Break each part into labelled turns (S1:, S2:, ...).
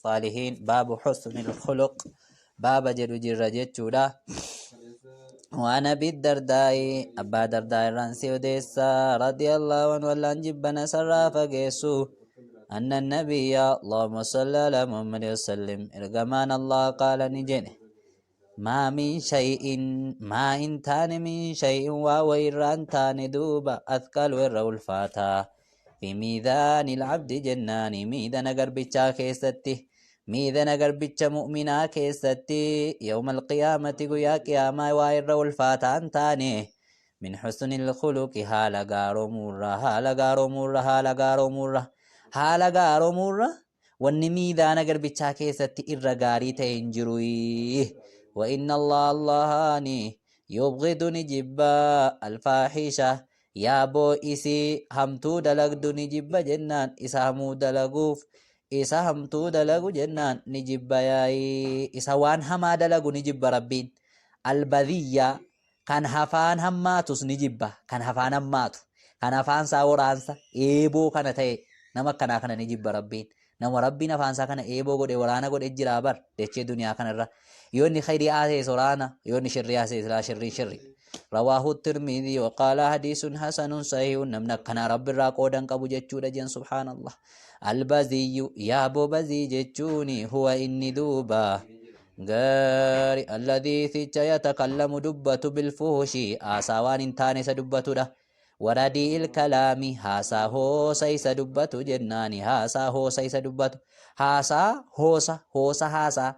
S1: الصالحين باب حسن الخلق باب جرو جرجت شودا. وأنا بالدرداء أبا درداء رانسي وديسا رضي الله عنه والأنجب نسرى فقيسو أن النبي اللهم صل على محمد وسلم إرجمان الله قال نجنه ما من شيء ما إن تان من شيء وويران تان دوبا أثقل ورو الفاتا في ميزان العبد جناني ميدان قربتشا كيستي ميدان قربتشا مؤمنا كيستي يوم القيامة قيا قياما ويرو الفاتا تاني من حسن الخلق هالا غارو مرة هالا غارو مرة هالا غارو مرة هالا غارو مرة wanni miidaana garbichaa keessatti irra gaarii ta'e hin jiru. وإن الله يبغض نجبا الفاحشة يا بو إسي همتو دلق نجبا جنان إسا همو دلقوف إسا همتو دلق جنان نجبا ياي إسا وان هما دلق نجبا ربين البذية كان هفان هماتوس نجبا كان هفان هماتو كان هفان ساورانسا إيبو كان تاي نما كان نجبا ربين nama rabbiin afaan isaa kana eeboo godhe waraana godhe jira bar dechee duniyaa kanarra yoonni khayrii aasee soraana yoonni shirrii aasee silaa shirrii rawaahu tirmidhi waqaala hadiisun hasanun sahihun namni akkana rabbirraa qoodan qabu jechuudha jen subhaanallah. Albaziyyu yaaboo bazii jechuuni huwa inni duuba gaari alladhii ficha yatakallamu dubbatu bilfuhushi aasaa waan hin taane isa dubbatudha. وردي الكلام هاسا هوسا يسدبتو جناني هاسا هوسا يسدبتو هاسا هاسا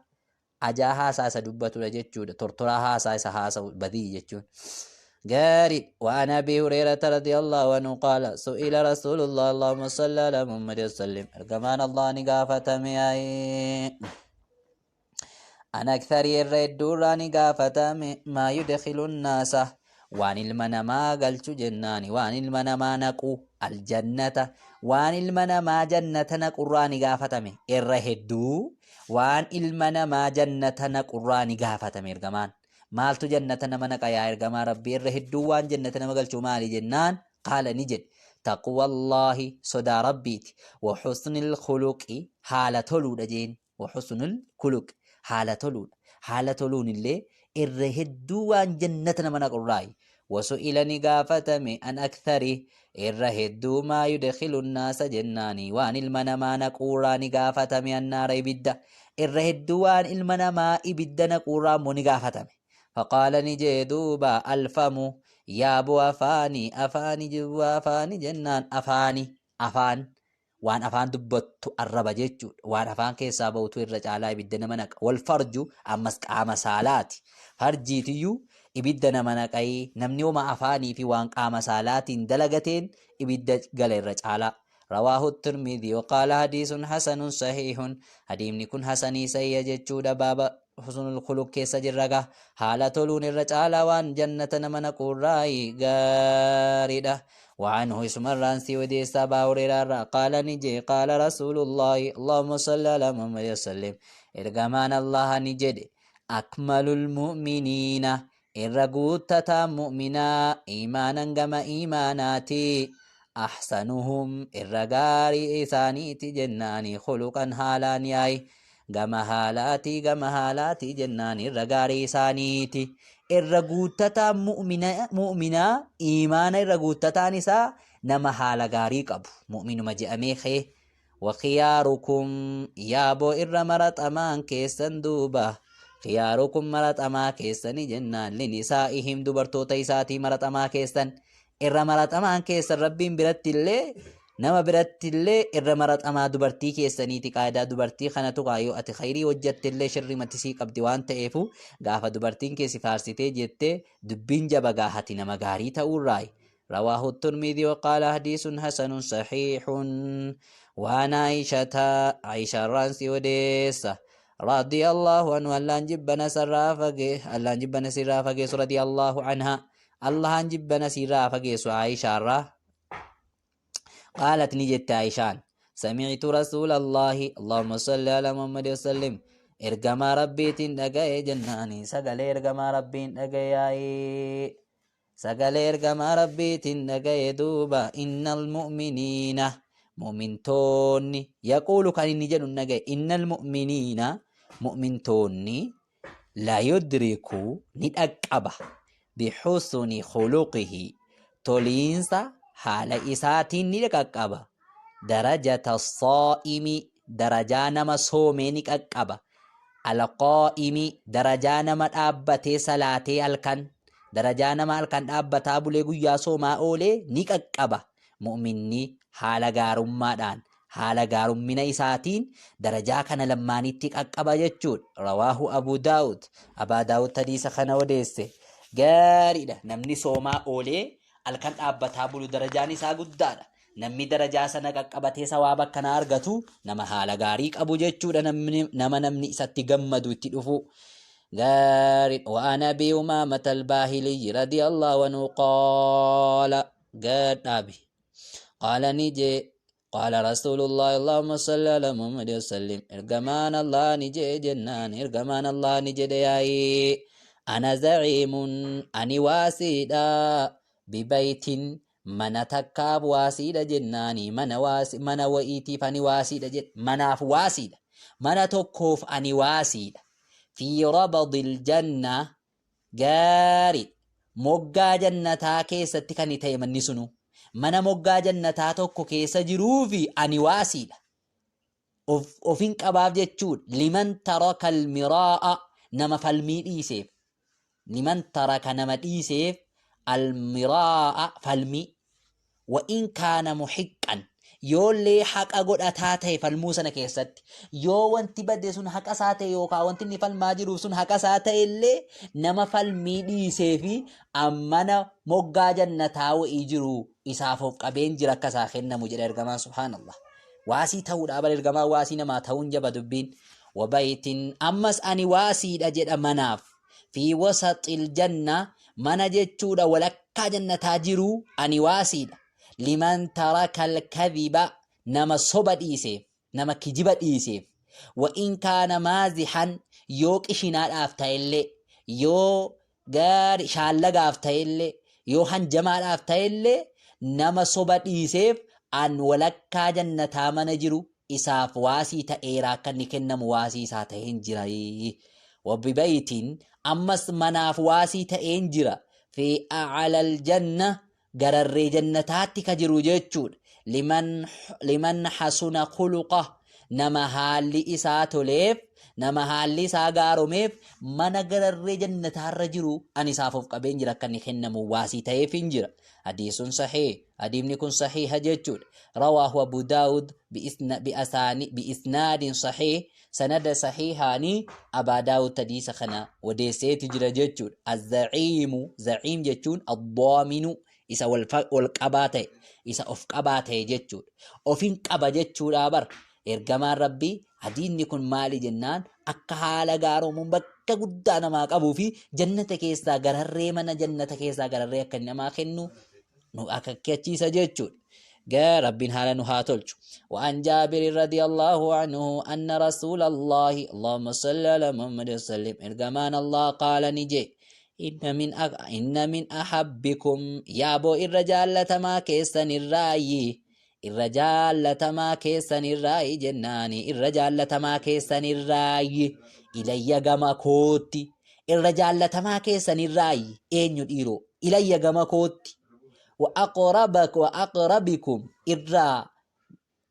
S1: أجا هاسا يسدبتو لجتشود ترترا هاسا يسهاسا بذي جتشود قاري وعن أبي هريرة رضي الله عنه قال سئل رسول الله اللهم صل على محمد وسلم الكمان الله نقافة مياي أنا أكثر الردور نقافة ما يدخل الناس waan ilma namaa galchu jennaani waan ilma namaa naqu aljannata waan ilma namaa jannata naqurraa ni gaafatame irra hedduu waan ilma namaa jannata naqurraa ni gaafatame ergamaan maaltu jannata nama naqa yaa ergamaa rabbii irra hedduu waan jannata nama galchu maali jennaan qaala ni jedhe taqwallahi sodaa rabbiiti wa husnil khuluqi haala toluudha jeen wa husnul khuluq haala toluun illee irra hedduu waan jannata nama naqurraayi. وسئل نقافتم أن أكثره إره هدو ما يدخل الناس جناني وان المنما نقورا نقافتم النار إبدا إره هدو وان المنما إبدا نقورا منقافتم فقال نجدوبا الفم يابو أفاني جبو أفاني جنان أفان وان أفان دبتو الربا جيجو وان أفان كيسا بوتو الرجالا إبدا نمنك والفرج أمسك سالاتي فرجيتيو ibidda nama naqayii namni uma afaanii fi waan qaama saalaatiin dalagateen ibidda gala irra caala. rawaahu tirmidhi waqaala hadiisun hasanun sahiihun hadiimni kun hasanii sayya jechuudha baaba husnul khuluq keessa jirraga haala toluun irra caala waan jannata nama naquurraayi gaariidha. وعنه اسم الرانسي وديس أبا هريرة قال نجي قال رسول الله اللهم صل على محمد وسلم إرجمان الله نجد أكمل المؤمنين الرجوتة مؤمنا إيمانا كما إيماناتي أحسنهم الرجاري إسانيتي جناني خلقا هالانياي كما هالاتي جناني الرجاري إسانيتي الرجوتة مؤمنا إيمانا الرجوتة نساء نما هالغاري قبو مؤمن مجأميخي وخياركم يابو إرمرت أمان كيسن دوبه خياركم مرت أما كيسني جنان لنسائهم دبرتو تيساتي مرت أما كيسن إر مرت أما كيسن ربين برت اللي نما برت اللي إر مرت أما دبرتي كيسني تقايدا دبرتي خنتو قايو أتي خيري وجدت اللي شر متسي قبدي وان تأفو غافة دبرتين كيسي فارسيتي جدت دبين جبا غاحتي نما غاري تأور راي. رواه الترمذي وقال حديث حسن صحيح. وانا عائشة رانسي وديسة رضي الله عنه الله نجبنا سرافقه رضي الله عنها الله نجبنا سرافقه عائشة قالت نجت عائشة سمعت رسول الله اللهم صل على محمد وسلم إرجما ربي تندقى جناني سقل إرجما ربي تندقى سقل إرجما ربي تندقى دوبا إن المؤمنين mu'mintoonni yaquulu kan inni jedhu nagaye innal mu'miniina mu'mintoonni la yudriku ni dhaqqaba bixusni khuluqihi toliinsa haala isaatiin ni dhaqqaba darajata saa'imi darajaa nama soomee ni qaqqaba alqaa'imi darajaa nama dhaabbatee salaatee halkan darajaa nama halkan dhaabbataa bulee guyyaa soomaa oolee ni qaqqaba mu'minni haala gaarummaadhaan haala gaarummina isaatiin darajaa kana lammaanitti qaqqaba jechuudha. Rawaahu Abu Daawud. Abaa Daawud hadiisa kana odeesse. Gaariidha. Namni soomaa oolee halkan dhaabbataa bulu darajaan isaa guddaadha. Namni darajaa sana qaqqabatee sawaaba akkanaa argatu nama haala gaarii qabu jechuudha. Nama namni isatti gammadu itti dhufu. Gaariidha. Waan Abii Umaamata al-Baahiliyyi radiyallahu anhu qaala gaadhaabi. Qaala ni jee قال رسول الله اللهم صل على محمد وسلم ارجمان الله نجي جنان ارجمان الله نجي دياي أنا زعيم أني واسيدا ببيت من تكاب واسيدا جناني من وإيتي فاني واسيدا جن مناف واسيدا من تكوف أني واسيدا في ربض الجنة جاري مقا جنتا كيستي كاني تيمني سنو mana moggaa jannataa tokko keessa jiruufi ani waasiidha ofin qabaaf jechuudha liman taraka almiraa'a nama falmii dhiiseef liman taraka nama dhiiseef almiraa'a falmii wa in kaana muhiqqan yoollee haqa godhataa ta'e falmuu sana keessatti yoo wanti badde sun haqa isaa ta'e yookaan wanti inni falmaa jiruuf sun haqa isaa ta'e illee nama falmii dhiiseefi ammana moggaa jannataa wa'ii jiru isaaf of qabeen jira akka isaa kennamu jedha ergamaan subhaanallah. Waasii ta'uudha bara ergamaan waasii namaa ta'uun jaba dubbiin. Wabayitiin ammas ani waasiidha jedha manaaf fi wasaxil janna mana jechuudha walakkaa jannataa jiru ani waasiidha. Liman taraka al-kadhiba nama soba dhiiseef nama kijiba dhiiseef wa in kaana maazihan yoo qishinaadhaaf ta'ellee yoo gaari shaallagaaf ta'ellee yoo hanjamaadhaaf ta'ellee nama soba dhiiseef an walakkaa jannataa mana jiru isaaf waasii ta'eera akka inni kennamu waasii isaa ta'een jira. Wabibaytiin ammas manaaf waasii ta'een jira fi a'lal janna gararree jannataatti ka jiru jechuudha. Liman hasuna khuluqa nama haalli isaa toleef nama haalli isaa gaaromeef mana gararree jannataarra jiru an isaaf of qabeen jira akka inni kennamu waasii ta'eef hin jira. Hadiisun sahih hadiifni kun sahiha jechuudha. Rawaahu Abu Daawud biisnaadin sahih sanada sahihaani Abaa Daawud hadiisa kana odeesseeti jira jechuudha. Az-za'iimu za'iim jechuun ad-daaminu isa wal qabaa ta'e isa of qabaa ta'e jechuudha. Ofin qaba jechuudha bar ergamaan rabbii hadiisni kun maali jennaan akka haala gaaroomuun bakka guddaa namaa qabuu fi jannata keessaa gararree mana jannata keessaa gararree akka namaa kennu nu akkachiisa jechuudha. ربنا هالا نهاتلج وعن جابر رضي الله عنه أن رسول الله اللهم صل على محمد وسلم إرجمان الله قال نجي إن من أحبكم يا أبو الرجال لتما كيسن الرأي الرجال لتما كيسن الرأي جناني الرجال لتما كيسن الرأي إلي جما كوتي الرجال لتما كيسن الرأي إن يديرو إلي جما كوتي وأقربكم إرّا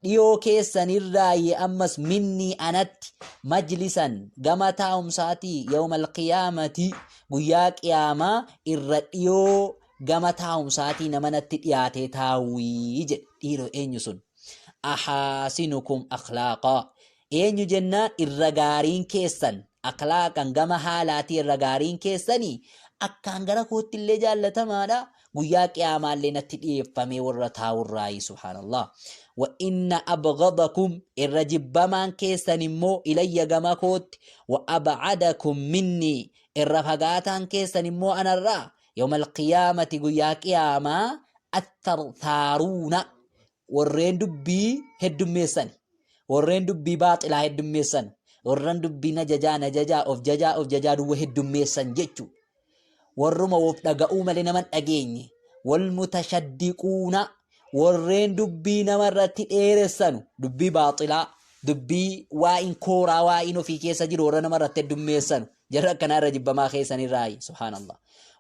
S1: dhiyoo keessan irraayi ammas minni anatti majlisan gama taa'umsaatii yawmal qiyaamati guyyaa qiyaamaa irra dhiyoo gama taa'umsaatii namanatti dhiyaatee taawwii jedhe dhiiroo eenyu sun ahaasinukum akhlaaqaa eenyu jennaan irra gaariin keessan akhlaaqan gama haalaatii irra gaariin keessanii akkaan gara kootti illee jaallatamaadha guyyaa qiyaamaallee natti dhiyeeffamee warra taa'urraayi subhaanallah. وإن أبغضكم الرجبمان كيسن مو إلي جماكوت وأبعدكم مني الرفقاتان كيسن مو أنا الرا يوم القيامة قياك ياما الثرثارون والرين دبي هدو ميسن والرين دبي باطل هدو ميسن والرين دبي نججا أوف ججا دو هدو ميسن جيتو والرما وفدقاؤما لنمن أجيني والمتشدقون warreen dubbii namarratti dheeressanu dubbii baaxilaa dubbii waa'in kooraa waa'in ofii keessa jiru warra namarratti heddummeessanu jarra akkanaarra jibbamaa keessanirraayi subhaanallah.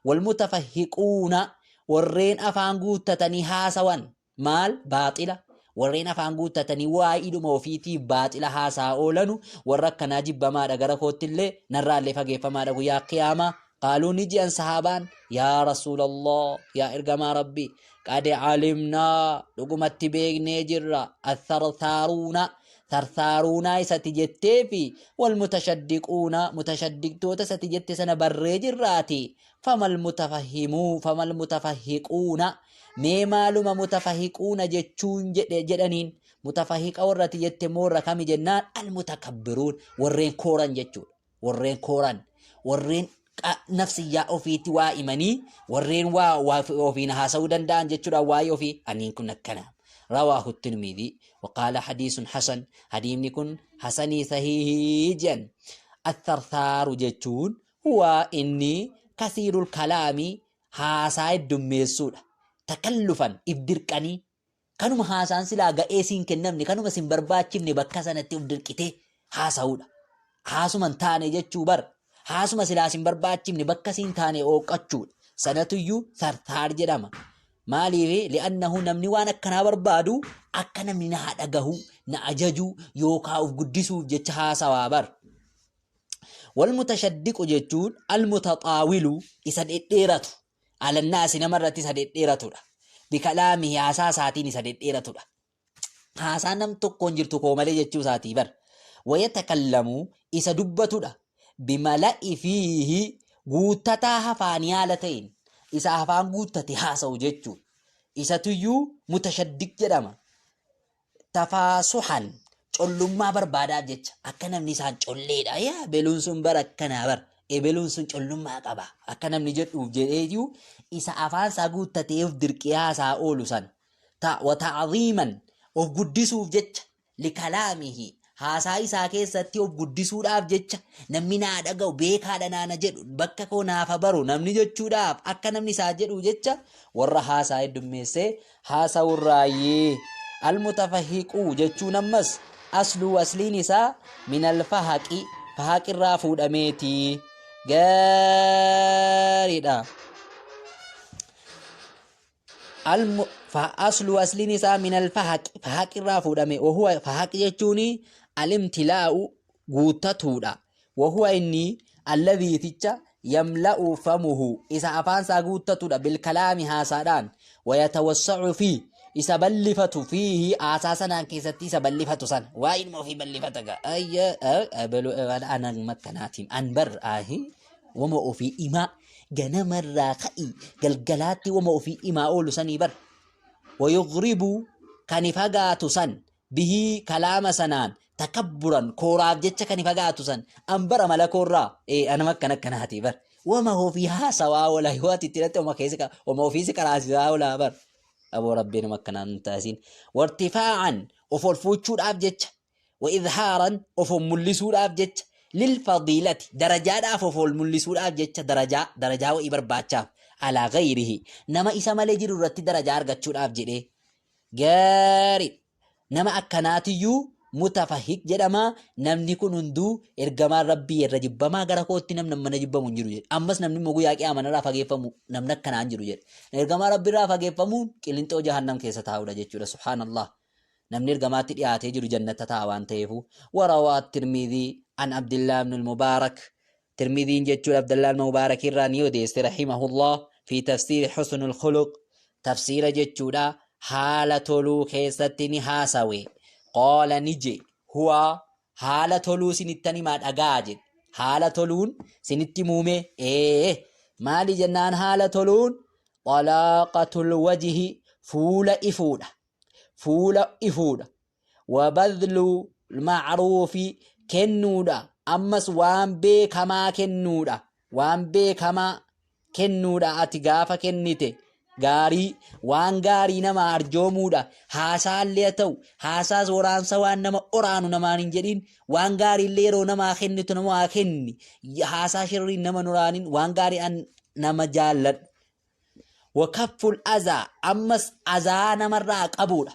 S1: Walmutafahhiquuna warreen afaan guuttatanii haasawan maal baaxila warreen afaan guuttatanii waa'idhuma ofiitiif baaxila haasaa oolanu warra akkanaa jibbamaadha gara koottillee narraallee fageeffamaadha guyyaa qiyaamaa. قالوا نجي أن صحابان يا رسول الله يا إرجما ربي قد علمنا لقمت بيج نجرا الثرثارون ثرثارون ستجتي والمتشدقون متشدق توتا ستجتي سنة بريج الراتي فما المتفهقون معلومة متفهقون جتشون جدنين متفهق أورتي جتمور كم جنان المتكبرون ورين كوران جتشون ورين كوران ورين nafsiyyaa ofiitti waa imanii warreen waa ofiin haasa'uu danda'an jechuudha waa'ee ofii aniin kun akkana rawaahu tirmidhi waqaala hadiisun hasan hadiimni kun hasanii sahihii jedhan atharthaaru jechuun waa inni kasiirul kalaamii haasaa heddummeessuudha takallufan if dirqanii kanuma haasaan silaa ga'ee siin kennamne kanuma sin barbaachifne bakka sanatti of dirqitee haasa'uudha haasuman taane jechuu bar haasuma silaa sin barbaachifne bakka siin taane ooqqachuudha sanatuyyuu sartaar jedhama. Maaliif li'annahu namni waan akkanaa barbaadu akka namni na dhagahu na ajaju yookaan of guddisuuf jecha haasawaa bar. Walmutashaddiqu jechuun almutaxaawilu isa dhedheeratu alannaasi namarratti isa dhedheeratudha. Bikalaami haasaa isaatiin isa dhedheeratudha. Haasaa nam tokkoon jirtu koo malee jechuu isaatii bar. Wayatakallamu isa dubbatudha. Bimala'i fiihi guuttataa hafaanii haala ta'in isa afaan guuttate haasa'u jechuudha. Isatuyyuu mutashaddiq jedhama. Tafaasuhan collummaa barbaadaaf jecha akka namni isaan colleedha. Yaa beluun sun bara akkanaa bar beluun sun collummaa qaba akka namni jedhuuf jedheeyyuu isa afaan isaa guuttateef dirqee haasaa oolu san wata'aziiman of guddisuuf jecha likalaamihi haasaa isaa keessatti of guddisuudhaaf jecha namni naa dhaga'u beekaadha naana jedhu bakka koo naafa baru namni jechuudhaaf akka namni isaa jedhu jecha warra haasaa heddummeessee haasa'urraayyee almutafahhiquu jechuun ammas asliin isaa minal fahaqi fahaqirraa fuudhameeti gaariidha. أصل نساء من الفحق فحق الرافودة وهو فحق يجوني الامتلاء غوتتودا وهو إني الذي تجا يملأ فمه إذا أفانسا غوتتودا بالكلام هاسادان ويتوسع فيه إذا بلفت فيه أساسا كيستي سبلفت سن وإن ما في بلفتك أي أبلو أنا مكناتهم أنبر آهي وما في إماء جنم الراخي جلجلاتي وما في إماء أولو سنيبر ويغرب كنفقات سن به كلام سنان تكبرا كوراب جتش كنفقات سن أنبر ملكورا أنا مكناتي بر وما هو فيها سواء ولا يواتي تلت وما كيسك وما هو فيسك راسي ولا بر أبو ربنا مكنان تاسين وارتفاعا وفالفوتشور أبجتش وإظهارا وفملسور أبجتش للفضيلة درجات أفوفول ملسول أبجتش درجة وإبر باتشاف على غيره نما إسا مالجر رتي درجة أرغتشور أبجده غاري نما أكناتيو متفهق جدما نمني كن هندو إرغما ربي الرجبما غرقوتي نمنا نجبما نجرو جد أمس نمني مغو ياكي آمنا رافا غيفمو نمنا كنان جرو جد إرغما ربي رافا غيفمو كلنتو جهنم كيسا تاودا جد سبحان الله نمني إرغما ترياتي جرو جنة تاوان تيفو وروى الترمذي عن عبد الله بن المبارك ترمذي جد عبد الله المبارك الرانيو ديست رحمه الله في تفسير حسن الخلق تفسير جد حالة لو كيستني هاسوي قال نجي هو حالة لو سنتني ما أجاجد حالة لون سنتي مومي مالي جنان حالة لون طلاقة الوجه فول إفودة وبذل المعروف كنودا أمس وان بكما كنودا أتغافا كنيته gaarii waan gaarii nama arjoomuudha haasaallee ta'u haasaa zoraansa waan nama oraanu namaan hin jedhin waan gaarii illee yeroo namaa kennitu namaa kenni haasaa shirrii nama nuraanin waan gaarii an nama jaalladhu وكف الأذى أمس أذى نمرة قبول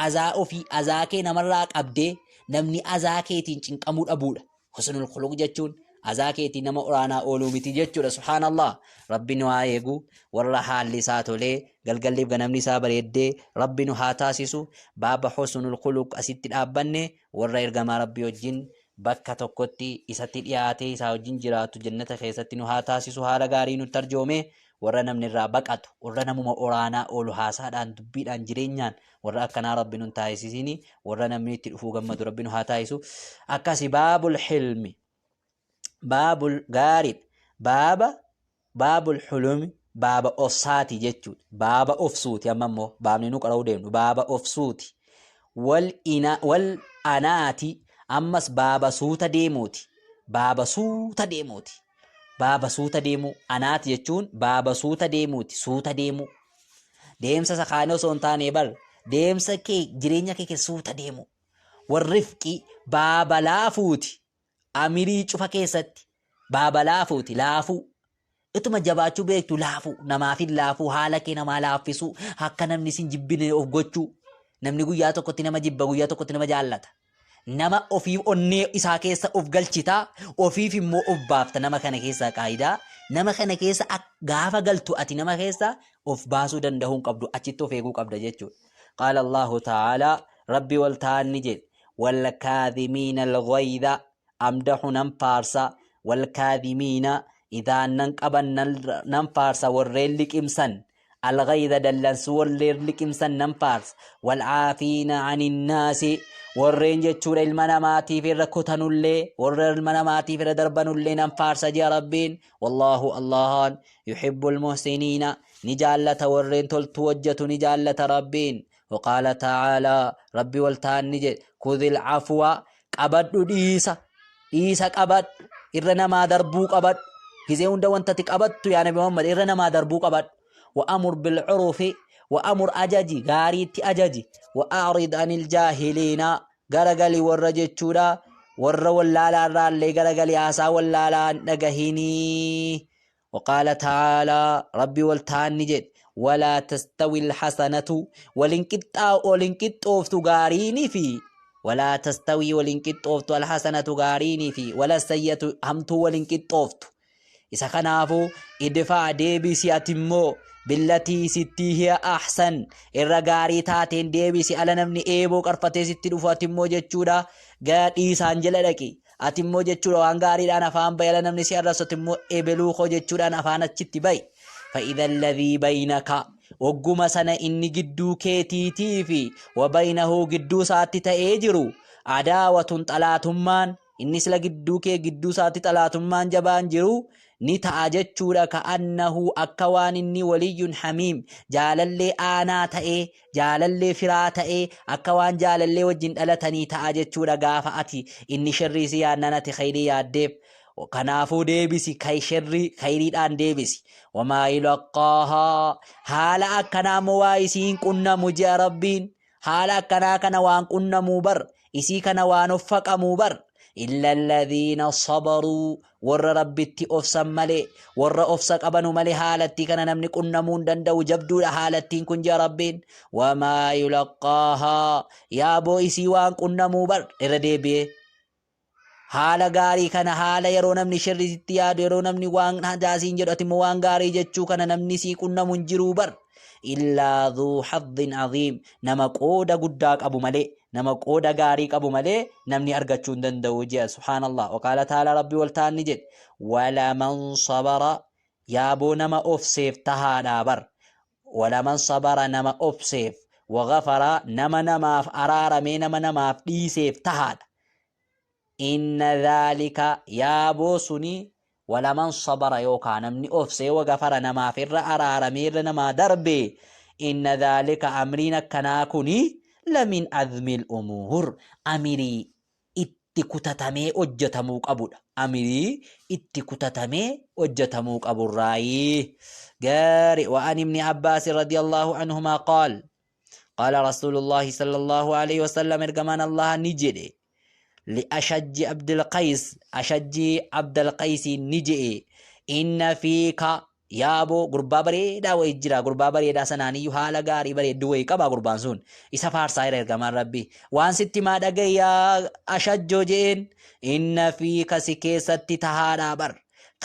S1: أذى أوفي أذى كي نمرة أبدي نمني أذى كي تنشن قمود أبولا حسن الخلق جتشون أذى كي تنما أرانا أولومتي جتشون سبحان الله ربي نوايقو والله حال لساتو لي قلقلب غنمني سابر يدي ربي نها تاسسو باب حسن الخلق أسيت الأبني والله إرقما ربي وجين bakka tokkotti isatti dhiyaatee isaa wajjin jiraatu jannata keessatti nu haa taasisu haala gaarii nu tarjoome warra namni irraa baqatu warra namuma oraanaa oolu haasaadhaan dubbiidhaan jireenyaan warra akkanaa rabbi nu taasisini warra namni itti dhufuu gammadu rabbi nu haa taasisu akkasi baabul hilmi baabul gaarii baabul hulumi baaba ofsaati jechuudha baaba ofsuuti amma immoo baabni nu qara'uu deemnu baaba ofsuuti wal anaati ammas baaba suuta deemuuti baaba suuta deemuuti baaba suuta deemuu anaati jechuun baaba suuta deemuuti suuta deemuu deemsa sakaanee osoo hin taane bar deemsa kee jireenya kee suuta deemuu warrifqi baaba laafuuti amirii cufa keessatti baaba laafuuti laafuu ituma jabaachuu beektu laafuu namaafin laafuu haala kee namaa laaffisuu akka namni sin jibbine of gochuu namni guyyaa tokkotti nama jibba guyyaa tokkotti nama jaallata nama ofiif onnee isaa keessa of galchitaa ofiif immoo of baafta nama kana keessa qaayidaa nama kana keessa gaafa galtu ati nama keessa of baasuu danda'uun qabdu achitti of eeguu qabda jechuudha qaala Allahu ta'ala rabbi wal ta'anni jedhe wal kaadhimiina al-ghayza amdahu nan faarsa wal kaadhimiina idaan nan qaban nan faarsa warreen liqimsan al-ghayza dallansu warreen liqimsan nan faarsa wal aafiina 'anil naasi warreen jechuudha ilma namaatiif irra kutanullee warra ilma namaatiif irra darbanullee nan faarsa jaa rabbiin wallahu allahan yuhibbul muhsiniina ni jaallata warreen toltu hojjetu ni jaallata rabbiin waqaala ta'aalaa rabbi waltaan ni jedhe kudhil afwa qabadhu dhiisa qabadhu irra namaa darbuu qabadhu gizee hunda wantati qabattu yaa nabi Muhammad irra namaa darbuu qabadhu wa amur bil urufi وأمر أجاجي غاريت أجاجي وأعرض عن الجاهلين غرغلي ورجتشورا ولا رالي غرغلي آسا ولا نغهيني وقال تعالى ربي والتان نجد ولا تستوي الحسنة ولنكت أوفتو غاريني في ولا تستوي ولنكت أوفتو الحسنة غاريني في ولا السيئة همتو ولنكت أوفتو إذا كنافو إدفع ديبسي أتمو بالتي ستي هي أحسن الرغاري تاتين ديبسي على نمني إيبو كرفتي ستي دفو أتمو جتشودا قاد إيسان جلدكي أتمو جتشودا وانغاري لانا فان بيلا نمني سيارسو تمو إبلو خو جتشودا نفانا تشتي بي فإذا الذي بينك وقم سنة إني قدو كيتيتي في وبينه قدو ساتي تأجرو عداوة طلاتمان إني سلا قدو كي قدو ساتي طلاتمان جبان جرو نتا جتشورا كأنه أكوان إني ولي حميم جالالي آنا تأي جالالي فرا تأي أكوان جالالي وجن ألتني تا جتشورا غافأتي إني شري سياننا تخيري ياديب وكنافو ديبسي كي شري خيري آن ديبسي وما يلقاها حالا أكنا موايسين كنا مجا ربين حالا أكنا كنوان كنا موبر إسي كنوان فق موبر إلا الذين صبروا ور ربتي أفسا ملي ور أفسا قبنوا ملي حالتي كان نمني كنا مون دندو جبدو حالتي كن جا ربين وما يلقاها يا بويسي وان كنا موبر إردي بيه حالا غاري كان حالا يرو نمني شري ستياد يرو نمني وان جاسين جدو أتم وان غاري جتشو كان نمني سي كنا منجرو بر إلا ذو حظ عظيم نما قودا قداك أبو ملي نما قودا غاريك أبو ملي نمني أرغتشون دندو جاء سبحان الله وقال تعالى ربي والتان نجد ولا من صبر يابو نما أفسيف تهانا بر ولا من صبر نما أفسيف وغفر نما أرارمي نما فليسيف تهاد إن ذلك يابو سني ولا من صبر يوكا نمني أفسي وغفر نما فر أرارمي نما دربي إن ذلك أمرنا كناكني لمن عظم الأمور أمري اتكتتمي أجتموك أبود أمري اتكتتمي أجتموك أبو الرأي قارئ وعن ابن عباس رضي الله عنهما قال قال رسول الله صلى الله عليه وسلم ارجمان الله نجري لأشج عبد القيس أشج عبد القيس نجئ إن فيك yaaboo gurbaa bareedaa wayii jira gurbaa bareedaa sanaaniyyuu haala gaarii bareedduu wayii qaba gurbaan sun isa faarsaa jira ergamaan rabbii waan sitti maa dhagayyaa ashajjoo jeen inna fi kasi keessatti tahaadhaa bar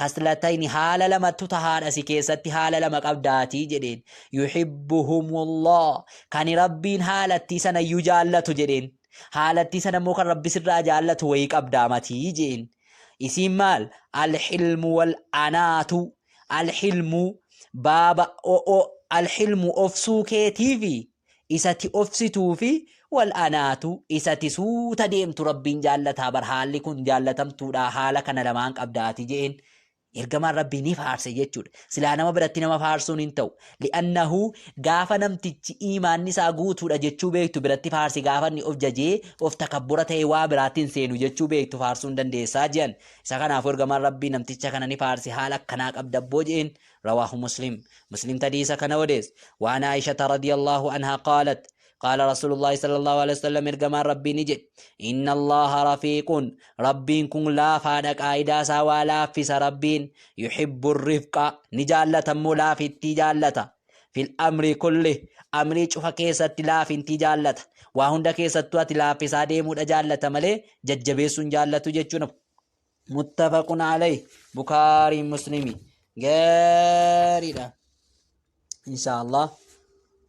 S1: kaslatayni haala lamattu tahaadha si keessatti haala lama qabdaatii jedheen yuhibbuhumullah kan rabbiin haalattii sana iyyuu jaallatu jedheen haalattii sana immoo kan rabbi sirraa jaallatu wayii qabdaamatii jeen isiin maal alxilmu wal anaatu alxilmu baaba o alxilmu ofsuu keetiifi isati ofsituufi wal anaatu isati suuta deemtu rabbiin jaallataa bar haalli kun jaallatamtuudha haala kana lamaan qabdaati jeen ergamaan rabbii ni faarse jechuudha silaa nama biratti nama faarsuun hin ta'u li'annahu gaafa namtichi iimaanni isaa guutuudha jechuu beektu biratti faarsi gaafa inni of jajee of takabbura ta'e waa biraatiin seenu jechuu beektu faarsuun dandeessaa jiran isa kanaaf ergamaan rabbii namticha kana ni faarsi haala akkanaa qabdabboo jeen rawaahu muslim tadiisa kana odees waan aishata radiyallahu anhaa qaalat قال رسول الله صلى الله عليه وسلم ارجما ربي نجي إن الله رفيق ربين كن لا فادك آيدا سوالا في ربين يحب الرفق نجالة مولا في التجالة في الأمر كله أمري شوف كيسة لا في التجالة وهند كيسة لا في سادي متجالة ملي ججبيس جالة جتشون متفق عليه بخاري مسلمي غيرنا إن شاء الله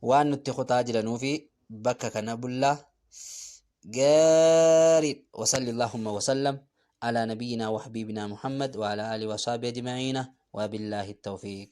S1: وأن نتخطى جلنو في بكا كنبلا قارب وصلى اللهم وسلم على نبينا وحبيبنا محمد وعلى آله وصحبه أجمعين وبالله التوفيق.